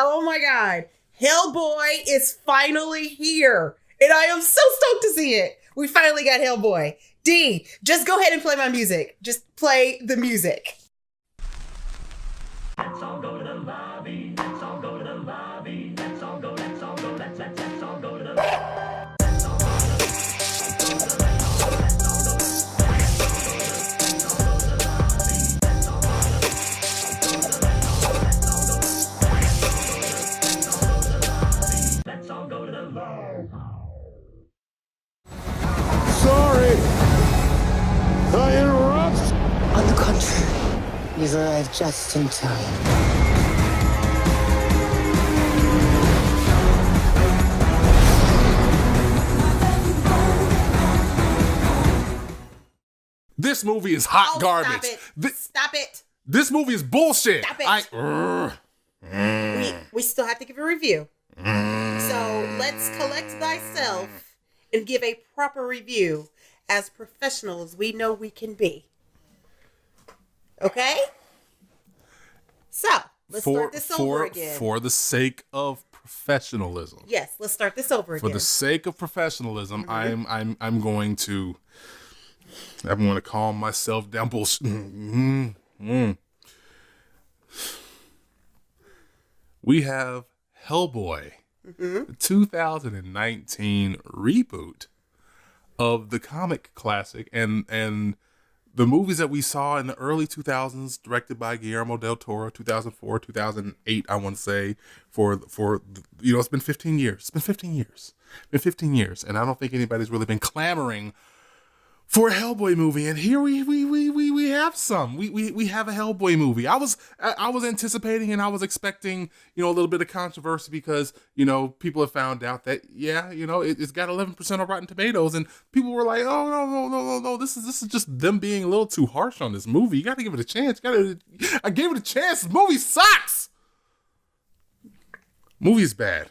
Oh my God. Hellboy is finally here. And I am so stoked to see it. We finally got Hellboy. D, just go ahead and play my music. Just play the music. Let's all go to the lobby. Let's all go to the lobby. Let's all go, let's all go, let's all go to the Sorry, I interrupt. On the contrary, you've arrived just in time. This movie is hot garbage. Stop it. This movie is bullshit. Stop it. We still have to give a review. So let's collect thyself and give a proper review as professional as we know we can be. Okay? So, let's start this over again. For the sake of professionalism. Yes, let's start this over again. For the sake of professionalism, I'm going to calm myself down. Bullshit. We have Hellboy, the 2019 reboot of the comic classic and the movies that we saw in the early 2000s, directed by Guillermo Del Toro, 2004, 2008, I want to say, it's been 15 years. It's been 15 years. It's been 15 years, and I don't think anybody's really been clamoring for a Hellboy movie, and here we have some. We have a Hellboy movie. I was anticipating and I was expecting, a little bit of controversy because, people have found out that, it's got 11% on Rotten Tomatoes, and people were like, oh, no, this is just them being a little too harsh on this movie. You got to give it a chance. I gave it a chance. This movie sucks. Movie is bad.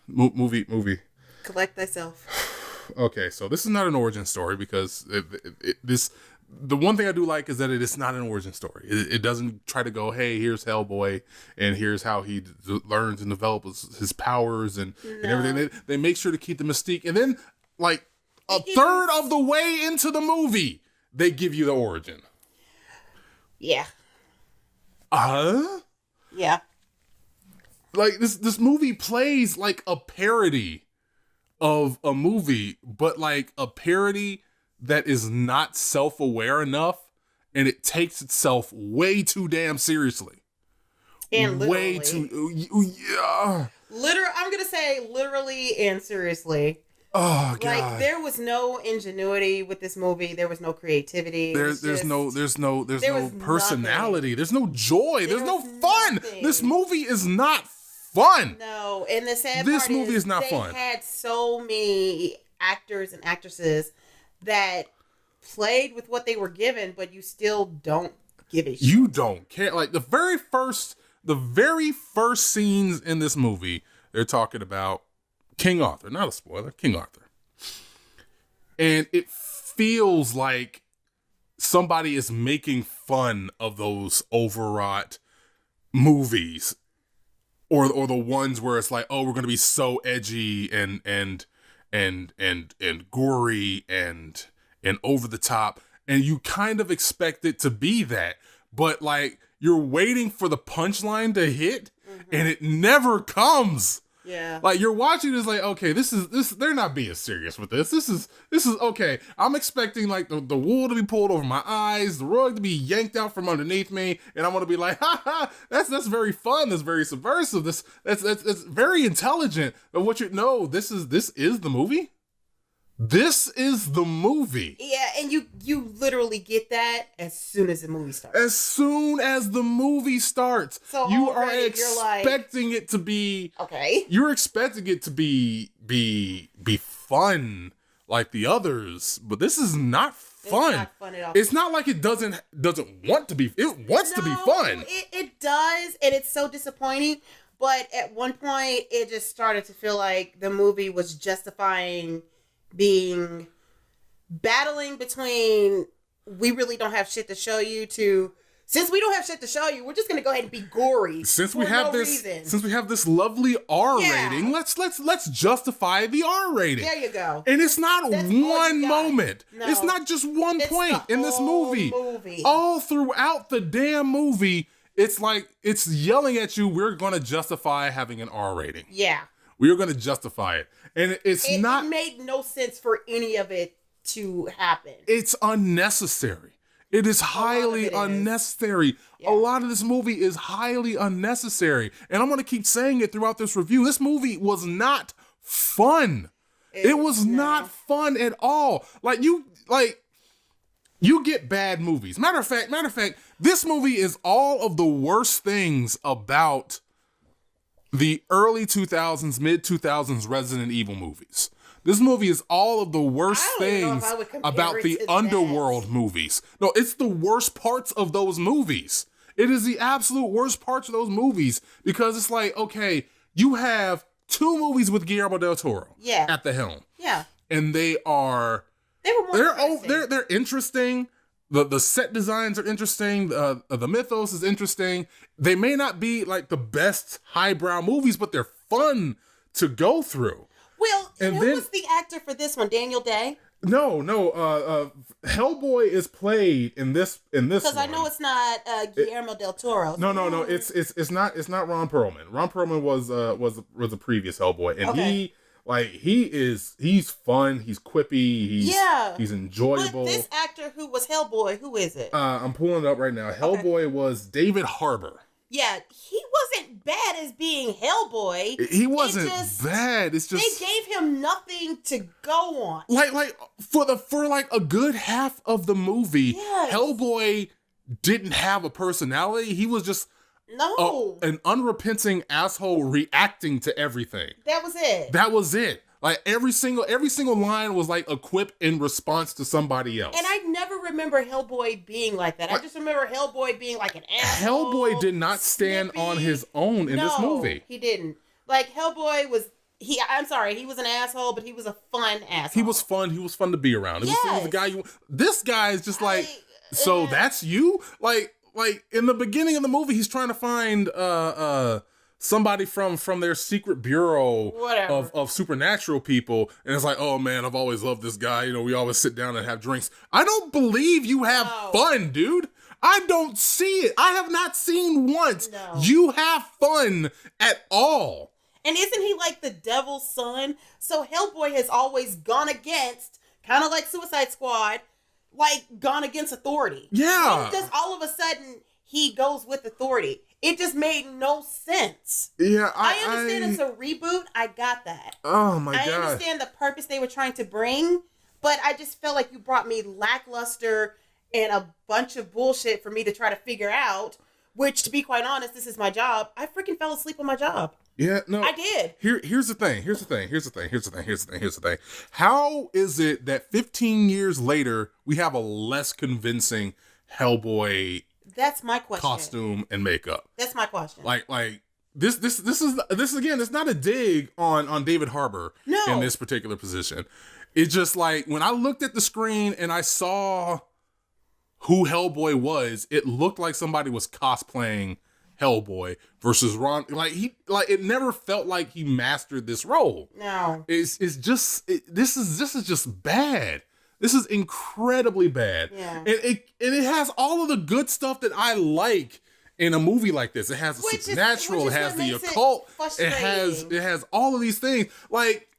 Movie. Collect thyself. Okay, so this is not an origin story because the one thing I do like is that it is not an origin story. It doesn't try to go, hey, here's Hellboy and here's how he learns and develops his powers and everything. They make sure to keep the mystique. And then, like, a third of the way into the movie, they give you the origin. Yeah. Yeah. Like, this movie plays like a parody of a movie, but like a parody that is not self-aware enough, and it takes itself way too damn seriously. And literally. Way too, yeah. I'm gonna say literally and seriously. Oh God! Like, there was no ingenuity with this movie. There was no creativity. There's no personality. Nothing. There's no joy. There's no fun. Nothing. This movie is not fun. No, and the sad this part movie is not fun. They had so many actors and actresses that played with what they were given, but you still don't give a shit. You don't care. Like the very first scenes in this movie, they're talking about King Arthur. Not a spoiler, King Arthur. And it feels like somebody is making fun of those overwrought movies. Or the ones where it's like, oh, we're gonna be so edgy and gory and over the top, and you kind of expect it to be that, but like you're waiting for the punchline to hit, and it never comes. Yeah. Like you're watching this like, okay, this they're not being serious with this. This is okay. I'm expecting like the wool to be pulled over my eyes, the rug to be yanked out from underneath me, and I'm gonna be like, ha, that's very fun, that's very subversive, that's very intelligent. But this is the movie? This is the movie. Yeah, and you literally get that as soon as the movie starts. As soon as the movie starts, so you are expecting it to be okay. You're expecting it to be fun like the others, but this is not fun. It's not fun at all. It's not like it doesn't want to be. It wants to be fun. It does, and it's so disappointing. But at one point, it just started to feel like the movie was justifying battling between we really don't have shit to show you to since we don't have shit to show you, we're just gonna go ahead and be gory. Since for we have no this, reason. since we have this lovely R Yeah. rating, let's justify the R rating. There you go. And it's not That's all one you got. moment. No. It's not just one It's point the in this whole movie. movie. All throughout the damn movie, it's like it's yelling at you. We're going to justify having an R rating. Yeah. We're going to justify it, and it made no sense for any of it to happen. It's unnecessary. It is highly unnecessary. A lot of this movie is highly unnecessary. And I'm going to keep saying it throughout this review. This movie was not fun. It was not fun at all. You get bad movies. Matter of fact, this movie is all of the worst things about the early 2000s, mid 2000s Resident Evil movies. This movie is all of the worst things about the underworld movies. No, it's the worst parts of those movies. It is the absolute worst parts of those movies because it's like, okay, you have 2 movies with Guillermo Del Toro at the helm. Yeah. And they're interesting. The set designs are interesting. The mythos is interesting. They may not be like the best highbrow movies, but they're fun to go through. Well, who was the actor for this one? Daniel Day? No. Hellboy is played in this. Because I know it's not Guillermo Del Toro. No. It's not Ron Perlman. Ron Perlman was a previous Hellboy, and he's fun. He's quippy. He's enjoyable. But this actor who was Hellboy, who is it? I'm pulling it up right now. Hellboy was David Harbour. Yeah, he wasn't bad as being Hellboy. He wasn't bad. It's just they gave him nothing to go on. Like for a good half of the movie, Hellboy didn't have a personality. He was just an unrepenting asshole reacting to everything. That was it. Like every single line was like a quip in response to somebody else. And I never remember Hellboy being like that. I just remember Hellboy being like an asshole. Hellboy did not stand on his own in this movie. He didn't. Like Hellboy was he was an asshole, but he was a fun asshole. He was fun to be around. It was a guy this guy is just like so that's you? Like in the beginning of the movie he's trying to find somebody from their secret bureau of supernatural people. And it's like, oh man, I've always loved this guy. You know, we always sit down and have drinks. I don't believe you have fun, dude. I don't see it. I have not seen once you have fun at all. And isn't he like the devil's son? So Hellboy has always gone against, kind of like Suicide Squad, like gone against authority. Yeah. Just all of a sudden he goes with authority. It just made no sense. Yeah, I understand it's a reboot. I got that. Oh my God. I understand the purpose they were trying to bring, but I just felt like you brought me lackluster and a bunch of bullshit for me to try to figure out, which to be quite honest, this is my job. I freaking fell asleep on my job. Yeah, no. I did. Here's the thing. How is it that 15 years later we have a less convincing Hellboy That's my question. costume and makeup? That's my question. Like this is again, it's not a dig on David Harbour in this particular position. It's just like when I looked at the screen and I saw who Hellboy was, it looked like somebody was cosplaying Hellboy versus Ron. It never felt like he mastered this role. No. This is just bad. This is incredibly bad. Yeah. And it has all of the good stuff that I like in a movie like this. It has the supernatural, it has the occult, it has all of these things. Like,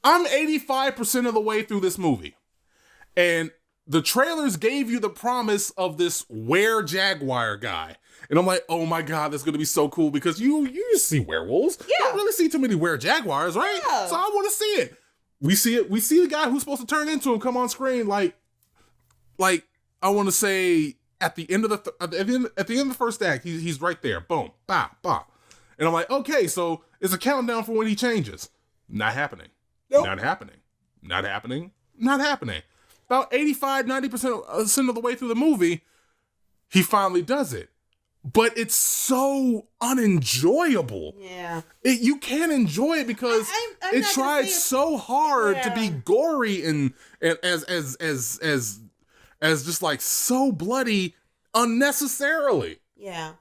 I'm 85% of the way through this movie. And the trailers gave you the promise of this were-jaguar guy. And I'm like, oh my God, that's going to be so cool because you see werewolves. Yeah. You don't really see too many were-jaguars, right? Yeah. So I want to see it. We see the guy who's supposed to turn into him come on screen like I want to say at the end of the first act, he's right there. Boom, bah, bah. And I'm like, okay, so it's a countdown for when he changes. Not happening. Nope. Not happening. Not happening. Not happening. About 85-90% of the way through the movie, he finally does it. But it's so unenjoyable. Yeah. You can't enjoy it because I'm it tried so hard to be gory and as just like so bloody. unnecessarily. Yeah.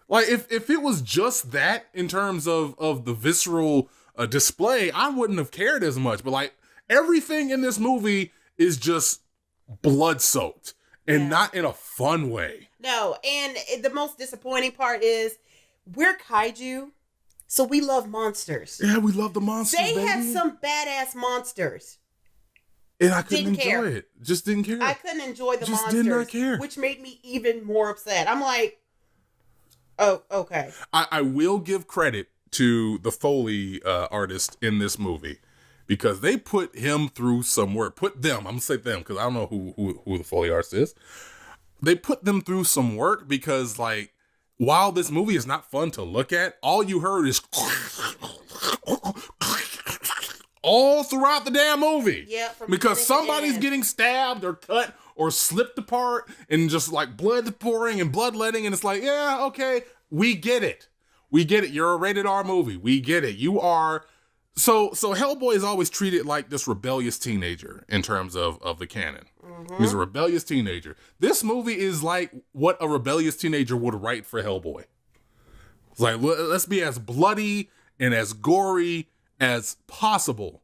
Like if it was just that in terms of the visceral display, I wouldn't have cared as much. But like everything in this movie is just blood soaked and not in a fun way. No, and the most disappointing part is we're kaiju, so we love monsters. Yeah, we love the monsters. They baby. had some badass monsters. And I couldn't Didn't care. enjoy it. Just didn't care. I couldn't enjoy the Just monsters. did not care. Which made me even more upset. I'm like, oh, okay. I will give credit to the Foley artist in this movie because they put him through some work. Put them, I'm going to say them because I don't know who the Foley artist is. They put them through some work because, like, while this movie is not fun to look at, all you heard is all throughout the damn movie. Yeah, from because beginning to somebody's end. getting stabbed or cut or slipped apart and just like blood pouring and bloodletting, and it's like, yeah, okay, we get it. We get it. You're a rated R movie. We get it. You are. So Hellboy is always treated like this rebellious teenager in terms of the canon. Mm-hmm. He's a rebellious teenager. This movie is like what a rebellious teenager would write for Hellboy. It's like, let's be as bloody and as gory as possible.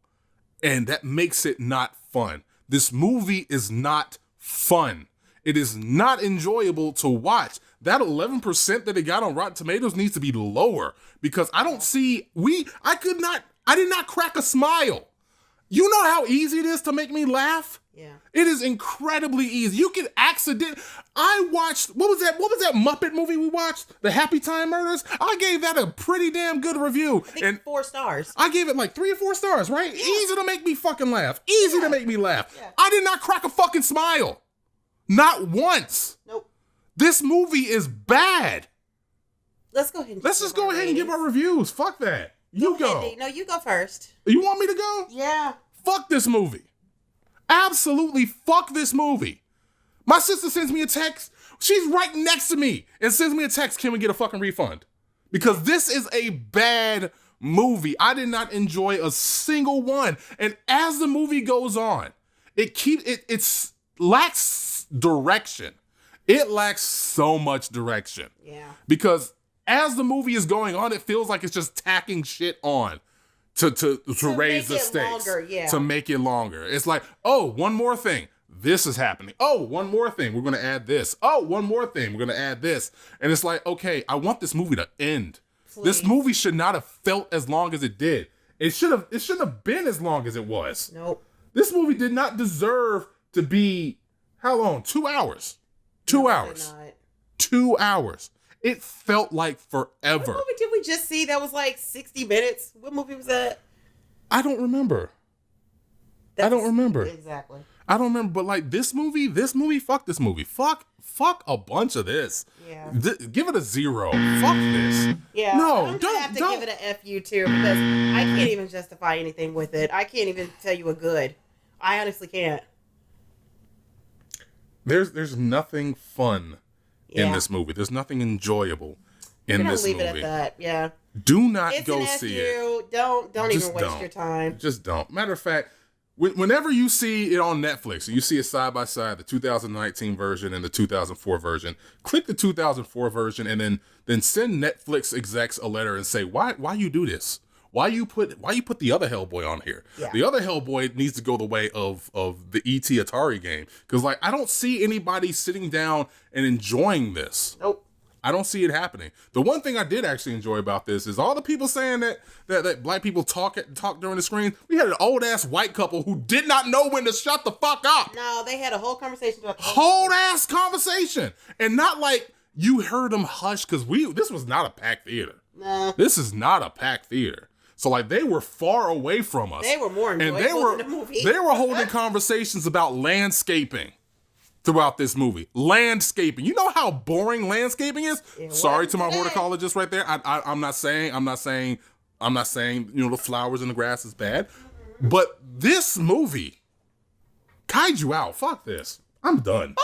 And that makes it not fun. This movie is not fun. It is not enjoyable to watch. That 11% that it got on Rotten Tomatoes needs to be lower because I don't see, I did not crack a smile. You know how easy it is to make me laugh? Yeah. It is incredibly easy. You can I watched, what was that Muppet movie we watched? The Happy Time Murders? I gave that a pretty damn good review. I think 4 stars. I gave it like 3 or 4 stars, right? Yeah. Easy to make me fucking laugh. Easy to make me laugh. Yeah. I did not crack a fucking smile. Not once. Nope. This movie is bad. Let's go ahead and Let's just go ahead and give our reviews. Fuck that. You go. Ahead, no, you go first. You want me to go? Yeah. Fuck this movie. Absolutely fuck this movie. My sister sends me a text. She's right next to me and sends me a text. Can we get a fucking refund? Because this is a bad movie. I did not enjoy a single one. And as the movie goes on, it lacks direction. It lacks so much direction. Yeah. Because as the movie is going on, it feels like it's just tacking shit on to raise the stakes. Longer, yeah. To make it longer. It's like, oh, one more thing. This is happening. Oh, one more thing. We're going to add this. Oh, one more thing. We're going to add this. And it's like, okay, I want this movie to end. Please. This movie should not have felt as long as it did. It shouldn't have been as long as it was. Nope. This movie did not deserve to be, how long? 2 hours. 2 hours. 2 hours. It felt like forever. What movie did we just see that was like 60 minutes? What movie was that? I don't remember. I don't remember. Exactly. I don't remember, but like this movie, fuck this movie. Fuck a bunch of this. Yeah. Give it a 0. Fuck this. Yeah. No, I'm gonna have to give it a FU too because I can't even justify anything with it. I can't even tell you a good. I honestly can't. There's nothing fun in this movie. There's nothing enjoyable in this movie. Leave it at that. Yeah. Do not It's go an see FU. it. Don't Just even waste don't. your time. Just don't. Matter of fact, whenever you see it on Netflix and you see it side by side, the 2019 version and the 2004 version, click the 2004 version and then send Netflix execs a letter and say, why you do this? Why you put the other Hellboy on here? Yeah. The other Hellboy needs to go the way of the E.T. Atari game. Because like I don't see anybody sitting down and enjoying this. Nope. I don't see it happening. The one thing I did actually enjoy about this is all the people saying that black people talk during the screen. We had an old ass white couple who did not know when to shut the fuck up. No, they had a whole conversation about the whole ass conversation, and not like you heard them hush because this was not a packed theater. No, this is not a packed theater. So like they were far away from us. They were more enjoyable than the movie. They were holding conversations about landscaping throughout this movie. Landscaping. You know how boring landscaping is? Sorry to my horticulturist right there. I'm not saying, the flowers and the grass is bad. But this movie, Kaiju out. Fuck this. I'm done.